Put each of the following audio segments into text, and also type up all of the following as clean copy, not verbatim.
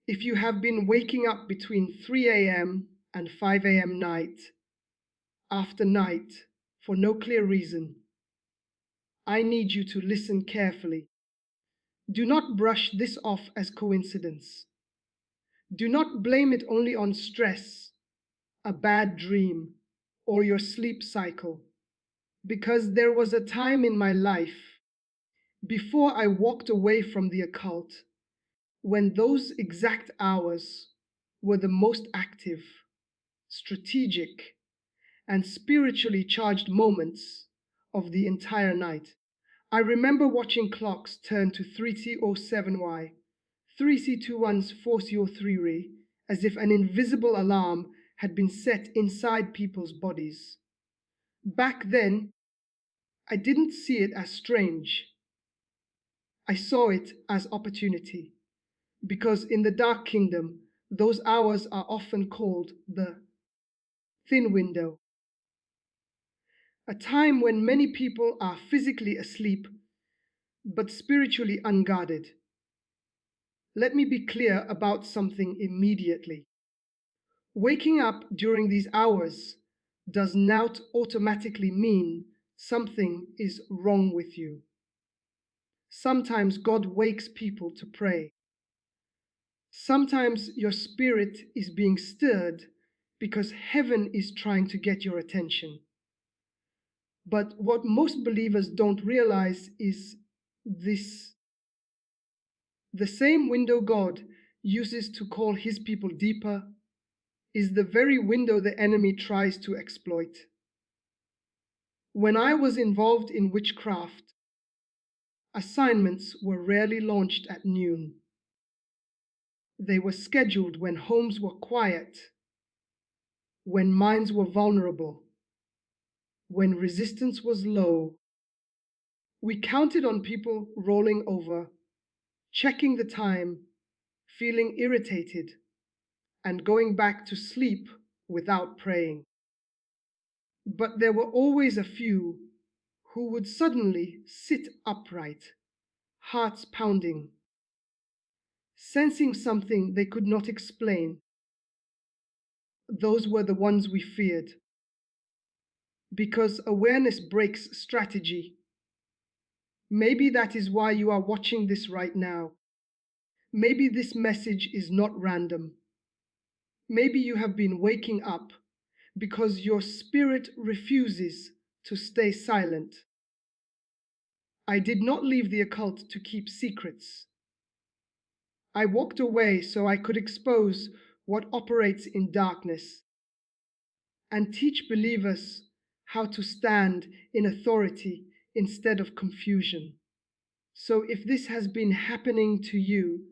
If you have been waking up between 3 a.m. and 5 a.m. night after night for no clear reason, I need you to listen carefully. Do not brush this off as coincidence. Do not blame it only on stress, a bad dream, or your sleep cycle, because there was a time in my life before I walked away from the occult when those exact hours were the most active, strategic, and spiritually charged moments of the entire night. I remember watching clocks turn to 3T07Y, 3C21's 4C03 as if an invisible alarm had been set inside people's bodies. Back then, I didn't see it as strange. I saw it as opportunity, because in the Dark Kingdom, those hours are often called the thin window, a time when many people are physically asleep but spiritually unguarded. Let me be clear about something immediately. Waking up during these hours does not automatically mean something is wrong with you. Sometimes God wakes people to pray. Sometimes your spirit is being stirred because heaven is trying to get your attention. But what most believers don't realize is this: the same window God uses to call his people deeper is the very window the enemy tries to exploit. When I was involved in witchcraft, assignments were rarely launched at noon. They were scheduled when homes were quiet, when minds were vulnerable, when resistance was low. We counted on people rolling over, checking the time, feeling irritated, and going back to sleep without praying. But there were always a few who would suddenly sit upright, hearts pounding, sensing something they could not explain. Those were the ones we feared, because awareness breaks strategy. Maybe that is why you are watching this right now. Maybe this message is not random. Maybe you have been waking up because your spirit refuses to stay silent. I did not leave the occult to keep secrets. I walked away so I could expose what operates in darkness and teach believers how to stand in authority instead of confusion. So if this has been happening to you,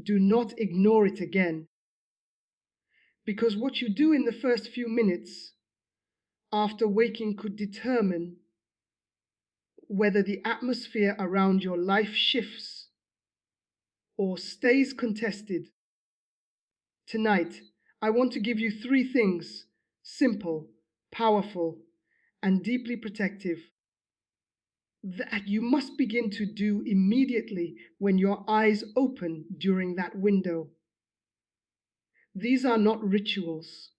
do not ignore it again. Because what you do in the first few minutes after waking could determine whether the atmosphere around your life shifts or stays contested. Tonight, I want to give you 3 things: simple, powerful, and deeply protective, that you must begin to do immediately when your eyes open during that window. These are not rituals.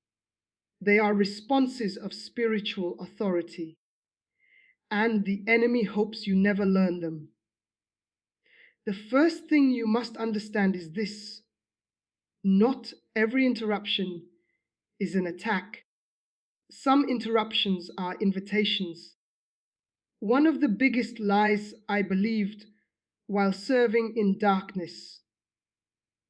They are responses of spiritual authority, and the enemy hopes you never learn them. The first thing you must understand is this: not every interruption is an attack. Some interruptions are invitations. One of the biggest lies I believed while serving in darkness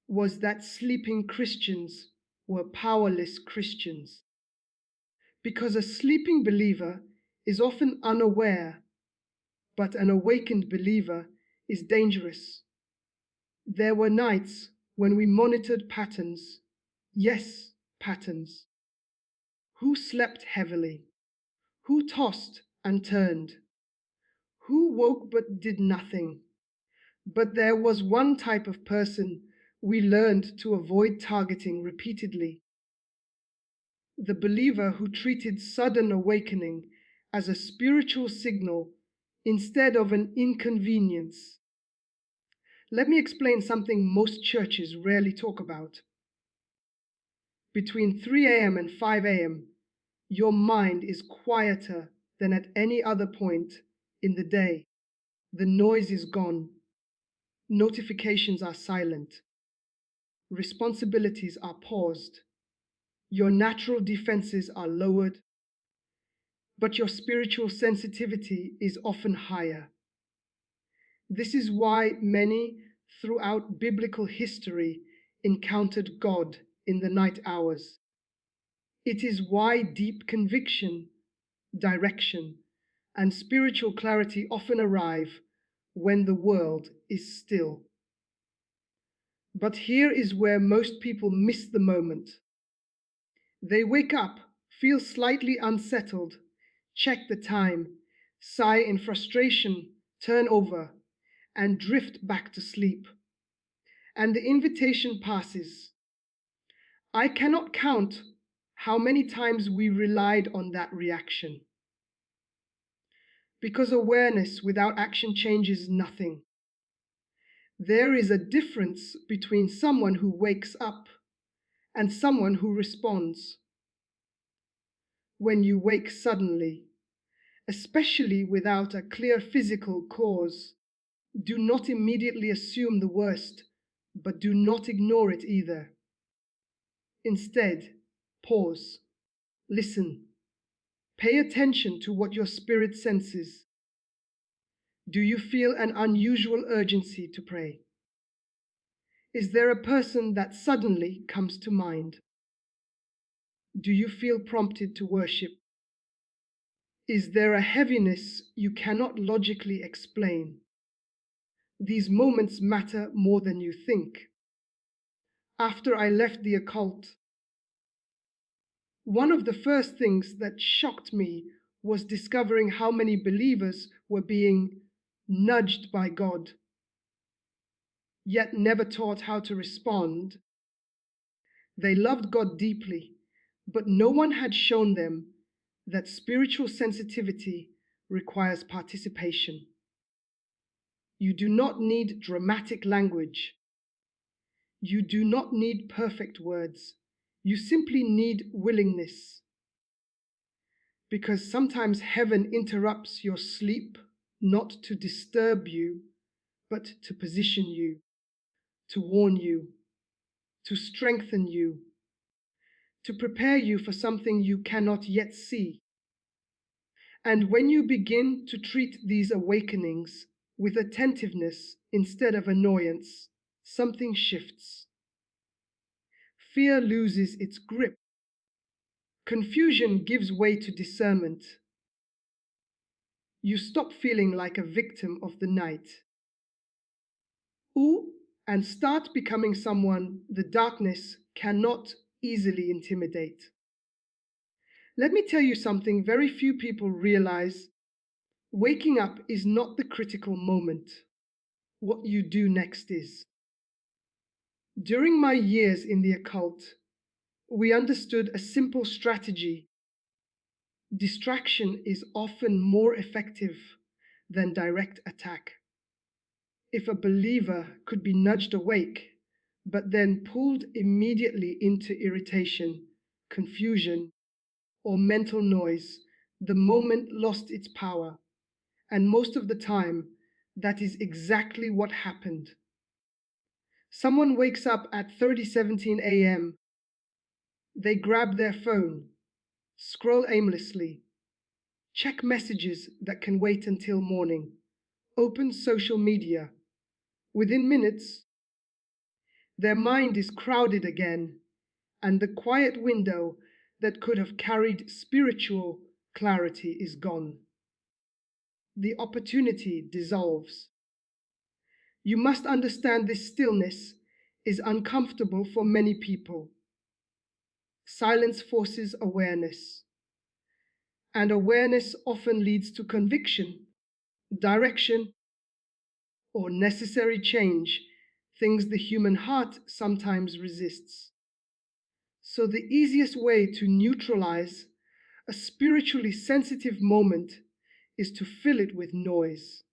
was that sleeping Christians were powerless Christians. Because a sleeping believer is often unaware, but an awakened believer is dangerous. There were nights when we monitored patterns, yes, patterns. Who slept heavily? Who tossed and turned? Who woke but did nothing? But there was one type of person we learned to avoid targeting repeatedly: the believer who treated sudden awakening as a spiritual signal instead of an inconvenience. Let me explain something most churches rarely talk about. Between 3 a.m. and 5 a.m., your mind is quieter than at any other point in the day. The noise is gone. Notifications are silent. Responsibilities are paused. Your natural defenses are lowered, but your spiritual sensitivity is often higher. This is why many throughout biblical history encountered God in the night hours. It is why deep conviction, direction, and spiritual clarity often arrive when the world is still. But here is where most people miss the moment. They wake up, feel slightly unsettled, check the time, sigh in frustration, turn over, and drift back to sleep. And the invitation passes. I cannot count how many times we relied on that reaction. Because awareness without action changes nothing. There is a difference between someone who wakes up and someone who responds. When you wake suddenly, especially without a clear physical cause, do not immediately assume the worst, but do not ignore it either. Instead, pause, listen, pay attention to what your spirit senses. Do you feel an unusual urgency to pray? Is there a person that suddenly comes to mind? Do you feel prompted to worship? Is there a heaviness you cannot logically explain? These moments matter more than you think. After I left the occult, one of the first things that shocked me was discovering how many believers were being nudged by God, yet never taught how to respond. They loved God deeply, but no one had shown them that spiritual sensitivity requires participation. You do not need dramatic language. You do not need perfect words. You simply need willingness. Because sometimes heaven interrupts your sleep, not to disturb you, but to position you, to warn you, to strengthen you, to prepare you for something you cannot yet see. And when you begin to treat these awakenings with attentiveness instead of annoyance, something shifts. Fear loses its grip. Confusion gives way to discernment. You stop feeling like a victim of the night. And start becoming someone the darkness cannot easily intimidate. Let me tell you something very few people realize. Waking up is not the critical moment. What you do next is. During my years in the occult, we understood a simple strategy. Distraction is often more effective than direct attack. If a believer could be nudged awake, but then pulled immediately into irritation, confusion, or mental noise, the moment lost its power. And most of the time, that is exactly what happened. Someone wakes up at 30:17 a.m. They grab their phone, scroll aimlessly, check messages that can wait until morning, open social media. Within minutes, their mind is crowded again, and the quiet window that could have carried spiritual clarity is gone. The opportunity dissolves. You must understand this stillness is uncomfortable for many people. Silence forces awareness, and awareness often leads to conviction, direction, or necessary change, things the human heart sometimes resists. So the easiest way to neutralize a spiritually sensitive moment is to fill it with noise.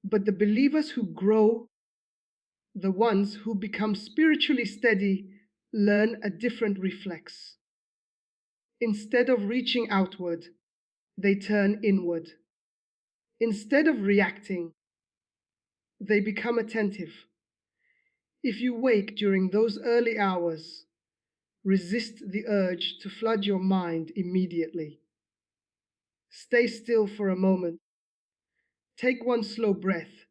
But the believers who grow The ones who become spiritually steady learn a different reflex. Instead of reaching outward, they turn inward. Instead of reacting, they become attentive. If you wake during those early hours, resist the urge to flood your mind immediately. Stay still for a moment. Take one slow breath.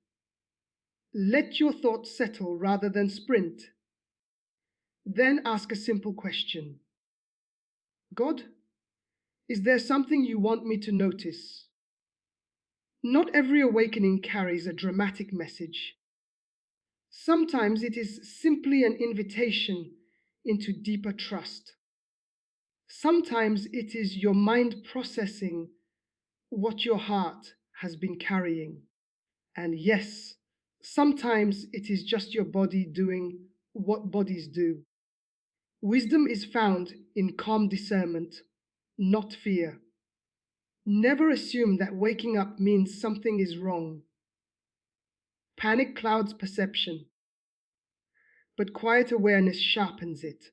Let your thoughts settle rather than sprint. Then ask a simple question. God, is there something you want me to notice? Not every awakening carries a dramatic message. Sometimes it is simply an invitation into deeper trust. Sometimes it is your mind processing what your heart has been carrying. And yes, sometimes it is just your body doing what bodies do. Wisdom is found in calm discernment, not fear. Never assume that waking up means something is wrong. Panic clouds perception, but quiet awareness sharpens it.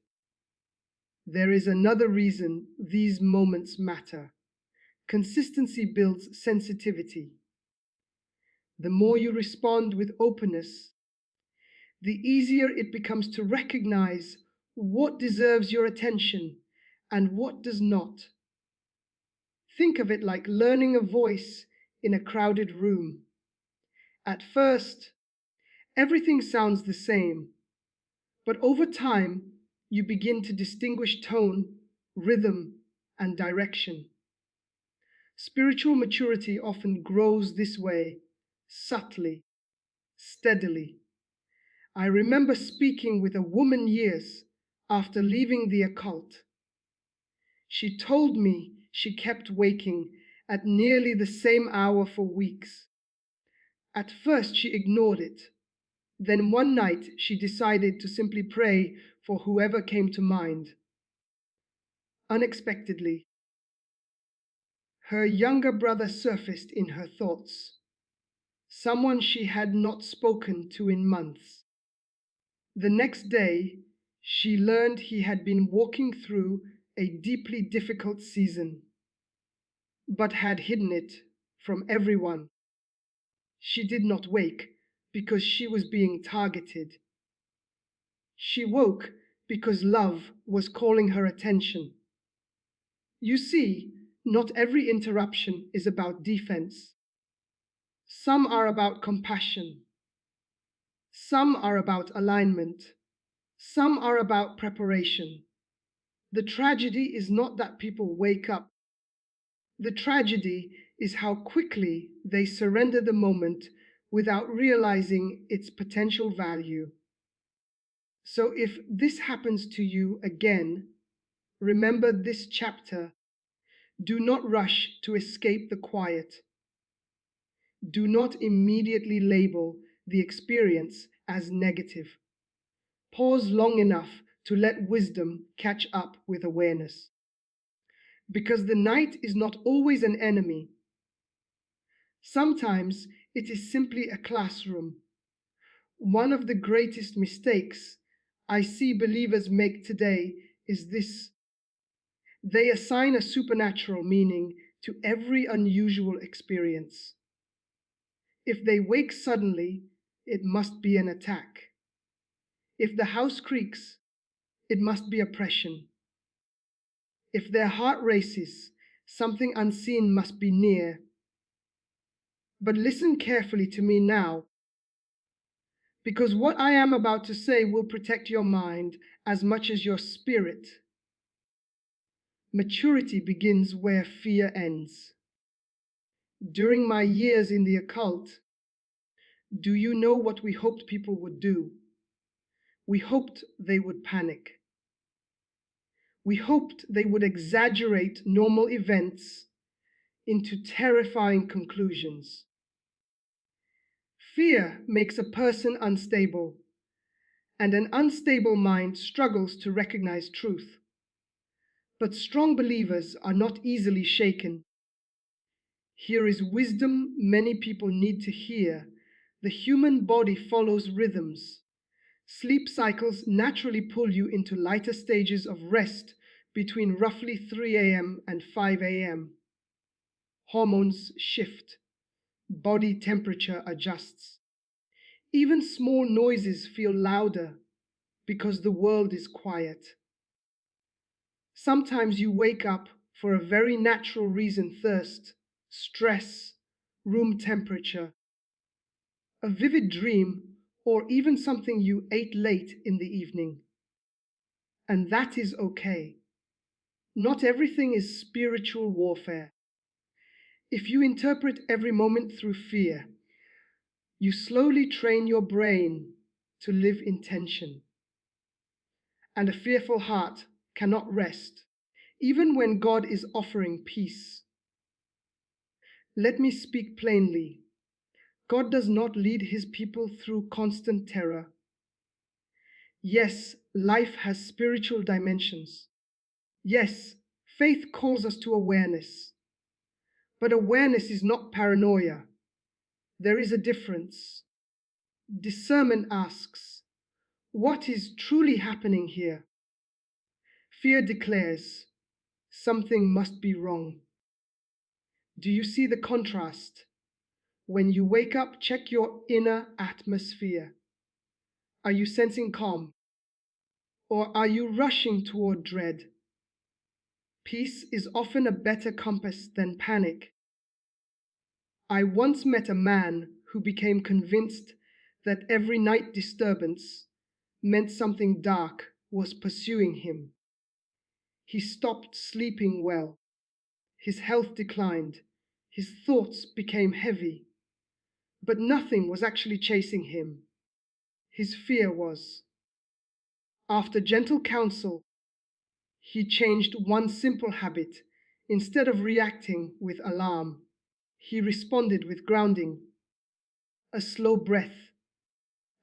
There is another reason these moments matter. Consistency builds sensitivity. The more you respond with openness, the easier it becomes to recognize what deserves your attention and what does not. Think of it like learning a voice in a crowded room. At first, everything sounds the same, but over time, you begin to distinguish tone, rhythm, and direction. Spiritual maturity often grows this way, subtly, steadily. I remember speaking with a woman years after leaving the occult. She told me she kept waking at nearly the same hour for weeks. At first, she ignored it. Then one night, she decided to simply pray for whoever came to mind. Unexpectedly, her younger brother surfaced in her thoughts, someone she had not spoken to in months. The next day, she learned he had been walking through a deeply difficult season, but had hidden it from everyone. She did not wake because she was being targeted. She woke because love was calling her attention. You see, not every interruption is about defense. Some are about compassion. Some are about alignment. Some are about preparation. The tragedy is not that people wake up. The tragedy is how quickly they surrender the moment without realizing its potential value. So if this happens to you again, remember this chapter. Do not rush to escape the quiet. Do not immediately label the experience as negative. Pause long enough to let wisdom catch up with awareness. Because the night is not always an enemy. Sometimes it is simply a classroom. One of the greatest mistakes I see believers make today is this. They assign a supernatural meaning to every unusual experience. If they wake suddenly, it must be an attack. If the house creaks, it must be oppression. If their heart races, something unseen must be near. But listen carefully to me now, because what I am about to say will protect your mind as much as your spirit. Maturity begins where fear ends. During my years in the occult, do you know what we hoped people would do? We hoped they would panic. We hoped they would exaggerate normal events into terrifying conclusions. Fear makes a person unstable, and an unstable mind struggles to recognize truth. But strong believers are not easily shaken. Here is wisdom many people need to hear. The human body follows rhythms. Sleep cycles naturally pull you into lighter stages of rest between roughly 3 a.m. and 5 a.m. Hormones shift, body temperature adjusts. Even small noises feel louder because the world is quiet. Sometimes you wake up for a very natural reason: thirst, stress, room temperature, a vivid dream, or even something you ate late in the evening. And that is okay. Not everything is spiritual warfare. If you interpret every moment through fear, you slowly train your brain to live in tension. And a fearful heart cannot rest, even when God is offering peace. Let me speak plainly. God does not lead his people through constant terror. Yes, life has spiritual dimensions. Yes, faith calls us to awareness. But awareness is not paranoia. There is a difference. Discernment asks, what is truly happening here? Fear declares, something must be wrong. Do you see the contrast? When you wake up, check your inner atmosphere. Are you sensing calm? Or are you rushing toward dread? Peace is often a better compass than panic. I once met a man who became convinced that every night disturbance meant something dark was pursuing him. He stopped sleeping well. His health declined. His thoughts became heavy. But nothing was actually chasing him. His fear was. After gentle counsel, he changed one simple habit. Instead of reacting with alarm, he responded with grounding, a slow breath,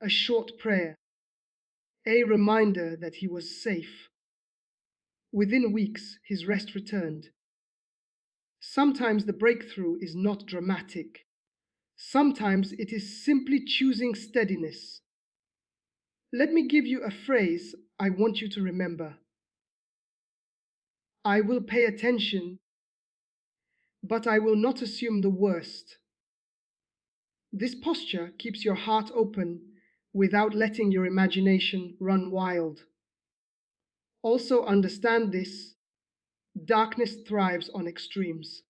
a short prayer, a reminder that he was safe. Within weeks, his rest returned. Sometimes the breakthrough is not dramatic. Sometimes it is simply choosing steadiness. Let me give you a phrase I want you to remember. I will pay attention, but I will not assume the worst. This posture keeps your heart open without letting your imagination run wild. Also understand this: darkness thrives on extremes,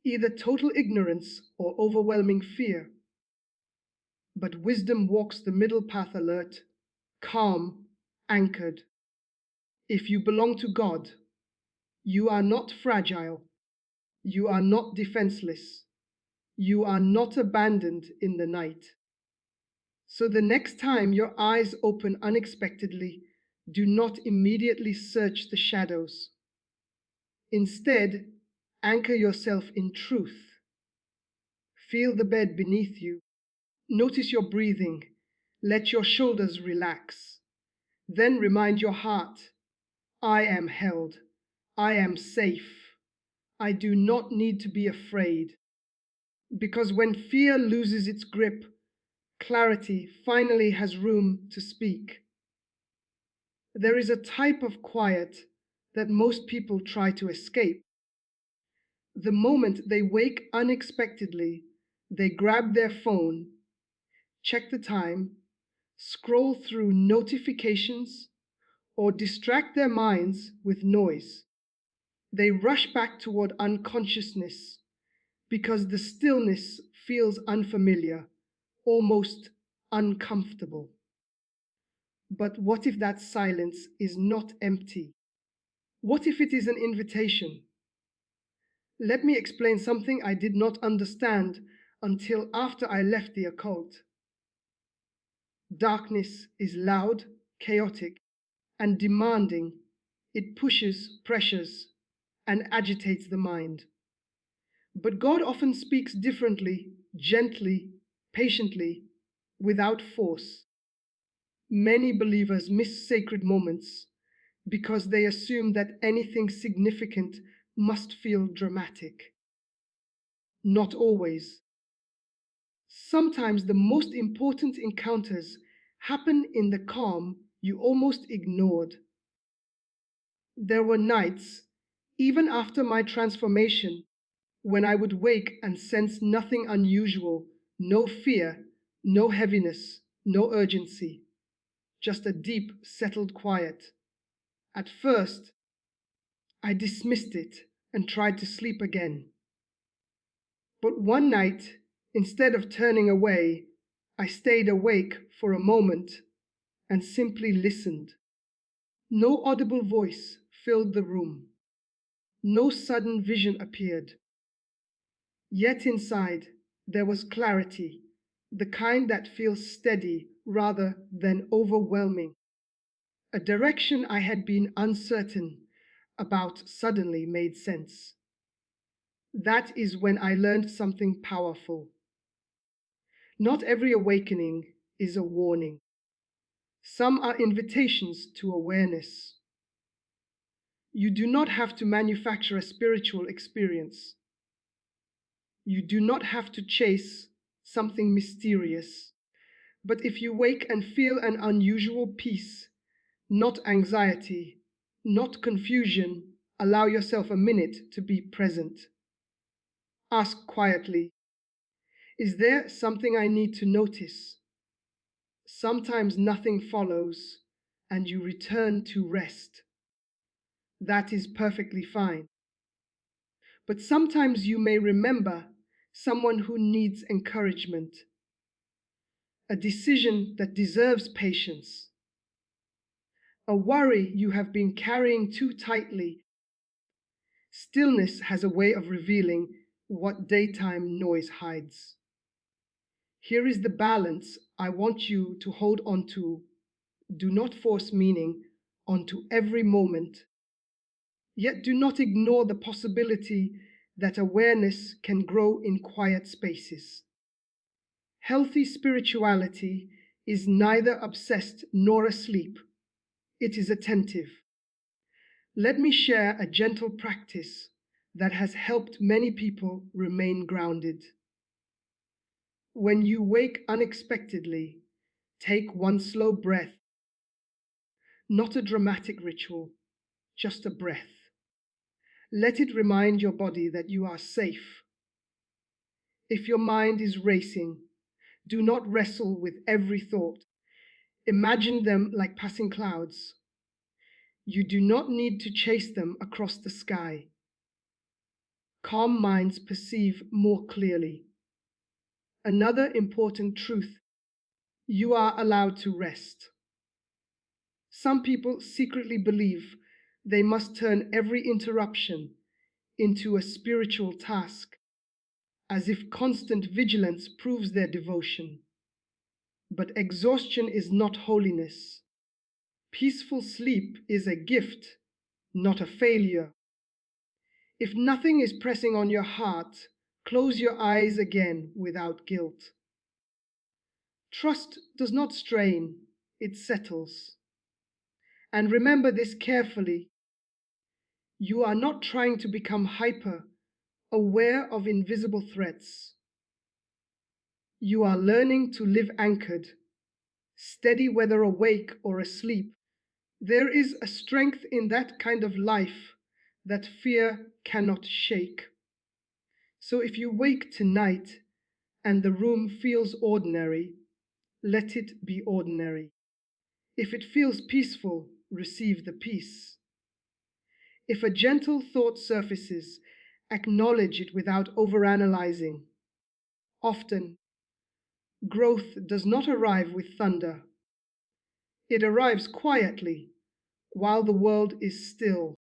either total ignorance or overwhelming fear. But wisdom walks the middle path, alert, calm, anchored. If you belong to God, you are not fragile, you are not defenseless, you are not abandoned in the night. So the next time your eyes open unexpectedly, do not immediately search the shadows. Instead, anchor yourself in truth. Feel the bed beneath you. Notice your breathing. Let your shoulders relax. Then remind your heart, I am held. I am safe. I do not need to be afraid. Because when fear loses its grip, clarity finally has room to speak. There is a type of quiet that most people try to escape. The moment they wake unexpectedly, they grab their phone, check the time, scroll through notifications, or distract their minds with noise. They rush back toward unconsciousness because the stillness feels unfamiliar, almost uncomfortable. But what if that silence is not empty? What if it is an invitation? Let me explain something I did not understand until after I left the occult. Darkness is loud, chaotic, and demanding. It pushes, pressures, and agitates the mind. But God often speaks differently, gently, patiently, without force. Many believers miss sacred moments because they assume that anything significant must feel dramatic. Not always. Sometimes the most important encounters happen in the calm you almost ignored. There were nights, even after my transformation, when I would wake and sense nothing unusual, no fear, no heaviness, no urgency, just a deep, settled quiet. At first, I dismissed it and tried to sleep again. But one night, instead of turning away, I stayed awake for a moment and simply listened. No audible voice filled the room. No sudden vision appeared. Yet inside, there was clarity, the kind that feels steady rather than overwhelming. A direction I had been uncertain about suddenly made sense. That is when I learned something powerful. Not every awakening is a warning. Some are invitations to awareness. You do not have to manufacture a spiritual experience. You do not have to chase something mysterious. But if you wake and feel an unusual peace, not anxiety, not confusion, allow yourself a minute to be present. Ask quietly, is there something I need to notice? Sometimes nothing follows, and you return to rest. That is perfectly fine. But sometimes you may remember someone who needs encouragement, a decision that deserves patience, a worry you have been carrying too tightly. Stillness has a way of revealing what daytime noise hides. Here is the balance I want you to hold on to. Do not force meaning onto every moment. Yet do not ignore the possibility that awareness can grow in quiet spaces. Healthy spirituality is neither obsessed nor asleep. It is attentive. Let me share a gentle practice that has helped many people remain grounded. When you wake unexpectedly, take one slow breath. Not a dramatic ritual, just a breath. Let it remind your body that you are safe. If your mind is racing, do not wrestle with every thought. Imagine them like passing clouds. You do not need to chase them across the sky. Calm minds perceive more clearly. Another important truth: you are allowed to rest. Some people secretly believe they must turn every interruption into a spiritual task, as if constant vigilance proves their devotion. But exhaustion is not holiness. Peaceful sleep is a gift, not a failure. If nothing is pressing on your heart, close your eyes again without guilt. Trust does not strain, it settles. And remember this carefully. You are not trying to become hyper, aware of invisible threats. You are learning to live anchored, steady whether awake or asleep. There is a strength in that kind of life that fear cannot shake. So if you wake tonight and the room feels ordinary, let it be ordinary. If it feels peaceful, receive the peace. If a gentle thought surfaces, acknowledge it without overanalyzing. Often, growth does not arrive with thunder. It arrives quietly while the world is still.